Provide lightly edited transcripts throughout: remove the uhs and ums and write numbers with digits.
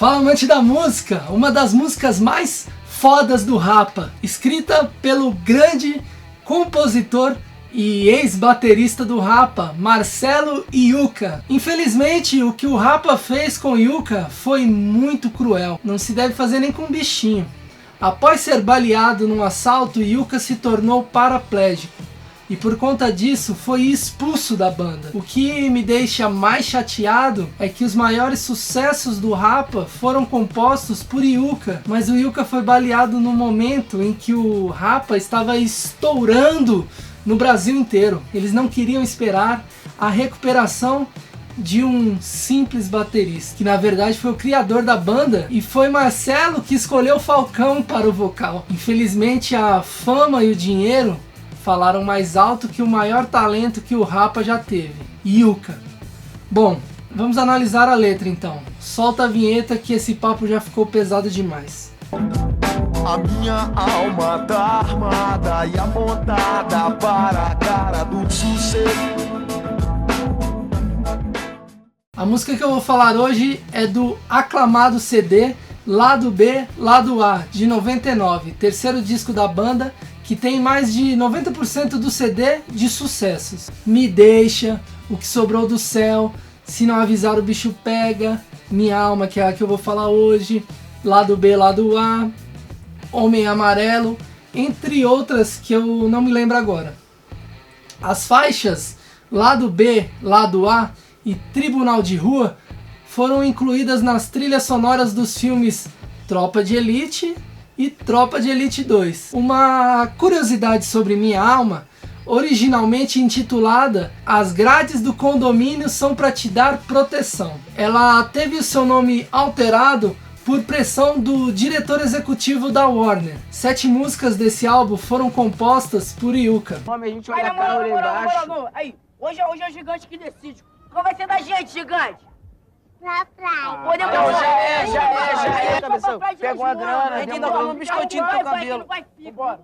Fala, amante da música, uma das músicas mais fodas do Rapa, escrita pelo grande compositor e ex-baterista do Rapa, Marcelo Iuca. Infelizmente, o que o Rapa fez com Iuca foi muito cruel, não se deve fazer nem com um bichinho. Após ser baleado num assalto, Iuca se tornou paraplégico e por conta disso foi expulso da banda. O que me deixa mais chateado é que os maiores sucessos do Rapa foram compostos por Iuca, mas o Iuca foi baleado no momento em que o Rapa estava estourando no Brasil inteiro. Eles não queriam esperar a recuperação de um simples baterista, que na verdade foi o criador da banda, e foi Marcelo que escolheu Falcão para o vocal. Infelizmente a fama e o dinheiro falaram mais alto que o maior talento que o Rapa já teve, Iuca. Bom, vamos analisar a letra então. Solta a vinheta que esse papo já ficou pesado demais. A minha alma tá armada e apontada para a cara do sossego. A música que eu vou falar hoje é do aclamado CD Lado B, Lado A, de 99, terceiro disco da banda, que tem mais de 90% do CD de sucessos. Me Deixa, O Que Sobrou do Céu, Se Não Avisar o Bicho Pega, Minha Alma, que é a que eu vou falar hoje, Lado B, Lado A, Homem Amarelo, entre outras que eu não me lembro agora. As faixas Lado B, Lado A e Tribunal de Rua foram incluídas nas trilhas sonoras dos filmes Tropa de Elite e Tropa de Elite 2. Uma curiosidade sobre Minha Alma, originalmente intitulada As Grades do Condomínio São Pra Te Dar Proteção. Ela teve o seu nome alterado por pressão do diretor executivo da Warner. 7 músicas desse álbum foram compostas por Iuca. A gente olha a cara, olha embaixo. Aí, hoje é o gigante que decide. Qual vai ser da gente, gigante? Na praia. Podemos Já é, cabeção. Pega uma grana, A gente ainda ainda come um biscoitinho no teu cabelo.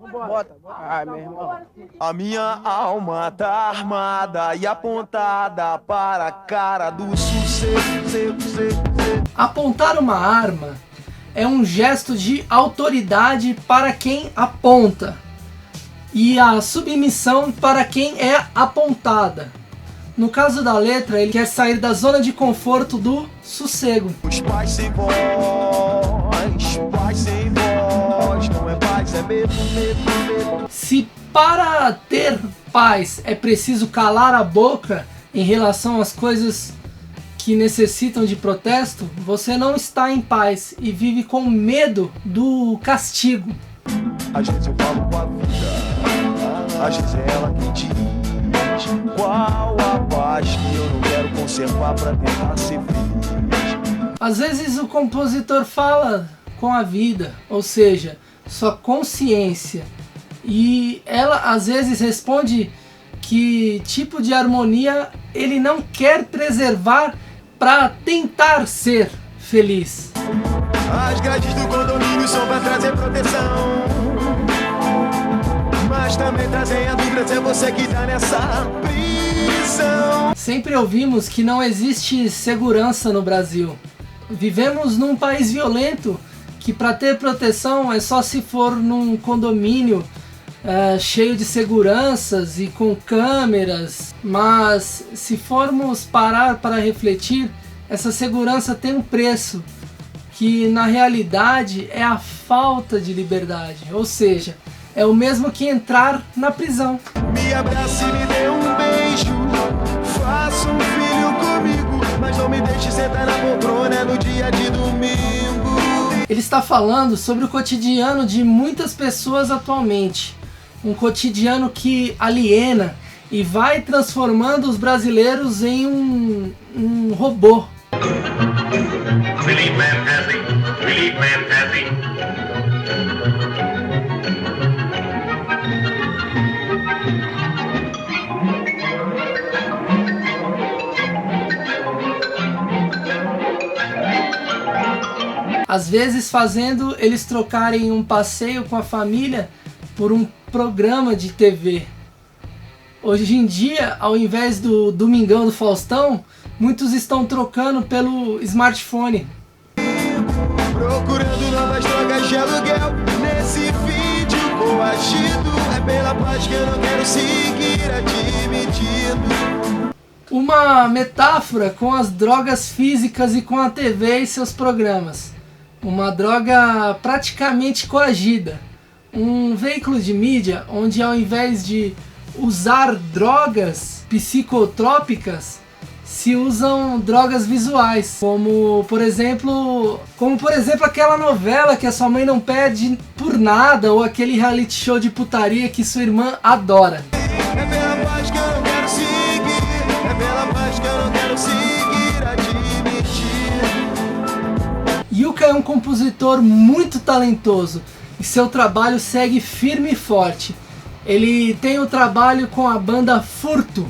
Vambora. Ai, meu irmão. A minha alma tá armada e apontada para a cara do sossego. Apontar uma arma é um gesto de autoridade para quem aponta e a submissão para quem é apontada. No caso da letra, ele quer sair da zona de conforto do sossego. Os pais sem voz, não é paz, é medo. Se para ter paz é preciso calar a boca em relação às coisas que necessitam de protesto, você não está em paz e vive com medo do castigo. Às vezes eu falo com a vida, às vezes é ela quem dirige. Qual a paz que eu não quero conservar pra tentar ser feliz? Às vezes o compositor fala com a vida, ou seja, sua consciência, e ela às vezes responde que tipo de harmonia ele não quer preservar para tentar ser feliz. As grades do condomínio são pra trazer proteção, mas também trazem a dúvida se é você que tá nessa prisão. Sempre ouvimos que não existe segurança no Brasil. Vivemos num país violento que para ter proteção é só se for num condomínio cheio de seguranças e com câmeras. Mas se formos parar para refletir, essa segurança tem um preço, que na realidade é a falta de liberdade, ou seja, é o mesmo que entrar na prisão. Me abrace e me dê um beijo, faça um filho comigo, mas não me deixe sentar na poltrona no dia de domingo. Ele está falando sobre o cotidiano de muitas pessoas atualmente, um cotidiano que aliena e vai transformando os brasileiros em um robô. Relief man passing. Relief man passing. Às vezes fazendo eles trocarem um passeio com a família por um programa de TV. Hoje em dia, ao invés do Domingão do Faustão, muitos estão trocando pelo smartphone. procurando novas drogas de aluguel. Nesse vídeo coagido, é pela paz que eu não quero seguir admitindo. Uma metáfora com as drogas físicas e com a TV e seus programas. Uma droga praticamente coagida. Um veículo de mídia onde, ao invés de usar drogas psicotrópicas, se usam drogas visuais, como por exemplo aquela novela que a sua mãe não pede por nada, ou aquele reality show de putaria que sua irmã adora. É pela paz que eu não quero seguir, é pela paz que eu não quero seguir admitir. Yuka é um compositor muito talentoso e seu trabalho segue firme e forte. Ele tem o trabalho com a banda Furto,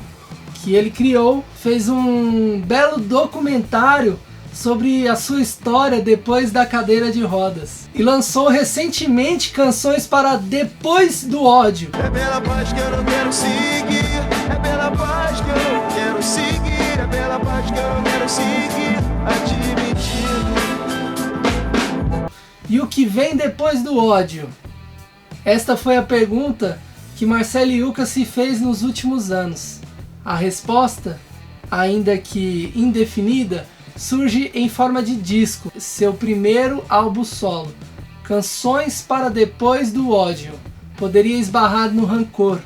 que ele criou, fez um belo documentário sobre a sua história depois da cadeira de rodas. E lançou recentemente canções para Depois do Ódio. É pela paz que eu não quero seguir, é pela paz que eu não quero seguir, é pela paz que eu não quero seguir admitindo. E o que vem depois do ódio? Esta foi a pergunta que Marcelo Yuka se fez nos últimos anos. A resposta, ainda que indefinida, surge em forma de disco, seu primeiro álbum solo, Canções para Depois do Ódio. Poderia esbarrar no rancor,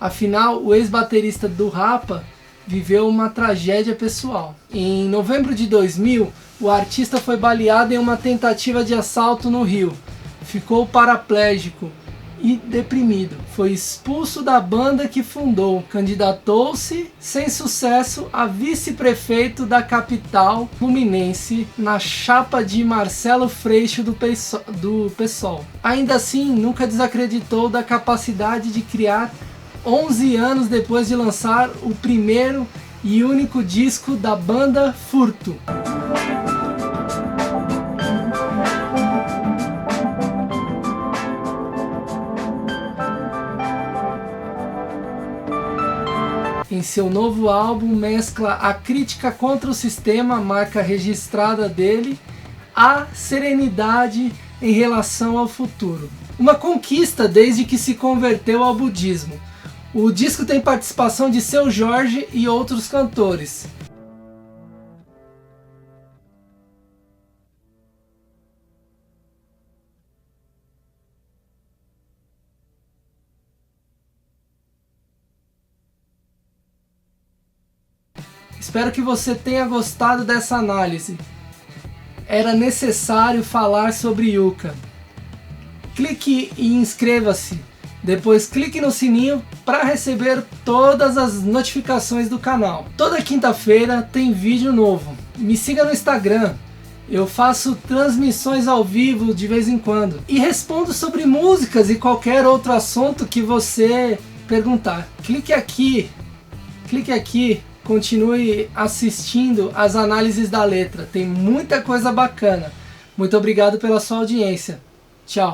afinal o ex-baterista do Rapa viveu uma tragédia pessoal. Em novembro de 2000, o artista foi baleado em uma tentativa de assalto no Rio. Ficou paraplégico e deprimido. Foi expulso da banda que fundou. Candidatou-se, sem sucesso, a vice-prefeito da capital fluminense na chapa de Marcelo Freixo do PSOL. Ainda assim, nunca desacreditou da capacidade de criar 11 anos depois de lançar o primeiro e único disco da banda Furto. Em seu novo álbum mescla a crítica contra o sistema, marca registrada dele, a serenidade em relação ao futuro. Uma conquista desde que se converteu ao budismo. O disco tem participação de Seu Jorge e outros cantores. Espero que você tenha gostado dessa análise. Era necessário falar sobre Yuka. Clique e inscreva-se. Depois clique no sininho para receber todas as notificações do canal. Toda quinta-feira tem vídeo novo. Me siga no Instagram. Eu faço transmissões ao vivo de vez em quando. E respondo sobre músicas e qualquer outro assunto que você perguntar. Clique aqui. Continue assistindo as análises da letra. Tem muita coisa bacana. Muito obrigado pela sua audiência. Tchau.